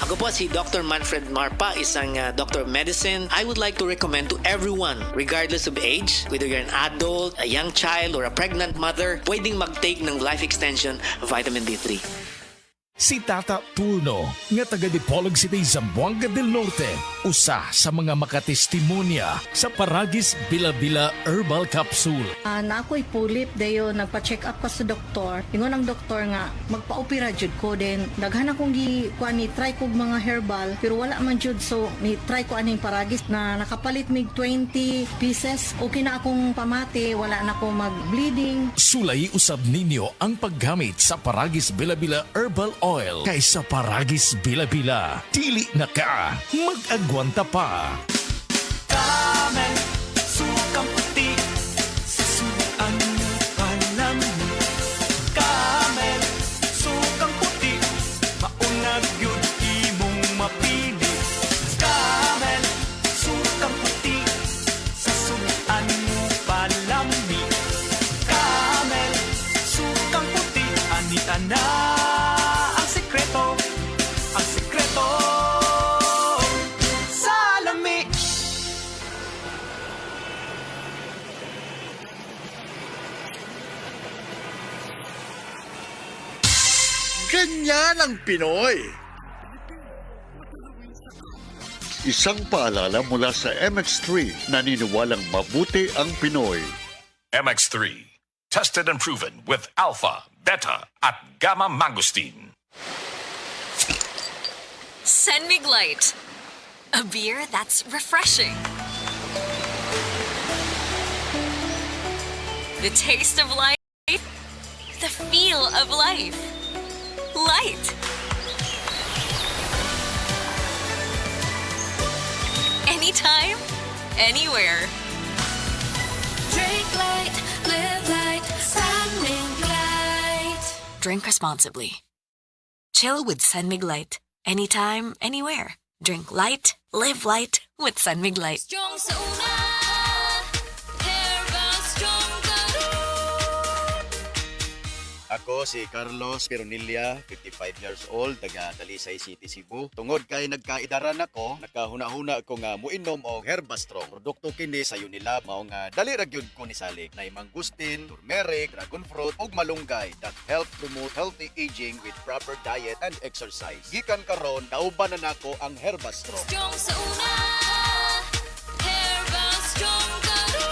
Ako po si Dr. Manfred Marpa, isang Doctor of Medicine. I would like to recommend to everyone, regardless of age, whether you're an adult, a young child, or a pregnant mother, pwedeng mag-take ng Life Extension Vitamin D3. Si Tata Turno, nga taga Dipolog City, Zamboanga del Norte, usa sa mga makatestimonya sa Paragis Bila-Bila Herbal Capsule. Na ako'y pulip dayo nagpa-check up pa sa doktor. Ingon ang doktor nga magpa-opera jud ko din. Daghan akong ni try kog mga herbal pero wala man jud, so ni try ko aning Paragis na nakapalit mig 20 pieces. Okay na akong pamati, wala na ako mag-bleeding. Sulay usab ninyo ang paggamit sa Paragis Bila-Bila Herbal Oil kaysa Paragis Bila-Bila. Dili na ka, mag-agwanta pa. Camel, sukang puti, sasuan palam. Camel, sukang puti, maunag yun imong mapili. Camel, sukang puti, sasuan palami. Camel, sukang puti, ani-ana. Ganyan ang Pinoy. Isang paalala mula sa MX3, naniniwalang mabuti ang Pinoy. MX3, tested and proven with alpha, beta, at gamma mangosteen. Senmig Light, a beer that's refreshing. The taste of life, the feel of life. Light. Anytime, anywhere. Drink light, live light, Senmig Light. Drink responsibly. Chill with Senmig Light. Anytime, anywhere. Drink light, live light with Senmig Light. Strong sa una, herbal strong garo. Ako si Carlos Peronilla, 55 years old, taga Talisay City, Cebu. Tungod kay nagkaidaran ako, nakahuna-huna ako nga muinom og Herbastrong. Produkto kini sa Unilab, mao nga dali ra gyud ko ni salik. Nay mangustin, turmeric, dragon fruit ug malunggay that help promote healthy aging with proper diet and exercise. Gikan karon, kauban na nako ang Herbastrong. Strong sa una, herbal strong garo.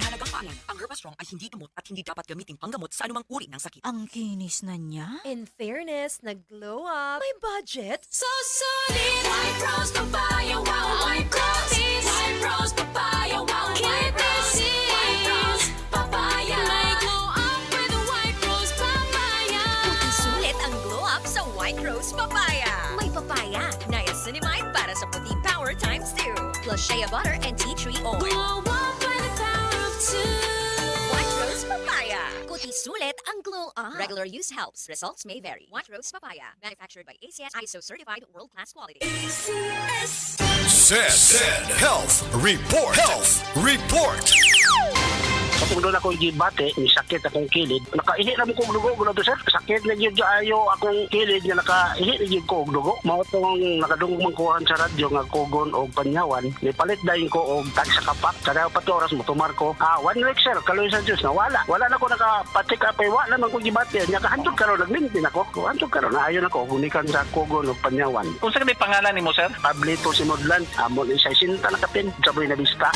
Mahalagang paalam, ang Herbastrong ay hindi gamot at hindi dapat gamitin panggamot sa anumang uri ng sakit. Ang kinis na niya. In fairness, nag-glow up. May budget. So solid, white rose papaya, wow, white rose. White rose papaya, wow, white rose. White rose papaya. May glow up with white rose papaya. Puting sulit ang glow up sa White Rose Papaya. May papaya, niacinamide para sa puti power times 2. Plus shea butter and tea tree oil. Glow up with the power of 2. White Rose Papaya. Kuti sulit ang glow up. Regular use helps. Results may vary. White Rose Papaya. Manufactured by ACS ISO certified world-class quality. Said Health Report. Health Report. Kapag doon akong gibate, may sakit akong kilid. Nakaihi na mo kong dugo, gula to sir. Sakit na yun ayo akong kilid na nakaihi na yun ko og dugo. Mao itong nakadungog mangkuhan sa radyo nga kugon o panyawan. May palit dahil ko og tag sa kapak. Kada pa oras mo tumar ko. 1 week sir, kaloy sa Diyos na wala. Wala na ko nakapatik up ay wala naman ko gibate. Nakahandog karon nagmintin ako. Handog karon na ayon ako. Gunikan sa kugon o panyawan. Kung sa pangalan ni mo sir? Pablito Simodlan. Amon isa sinta na kapin. Saboy na bista.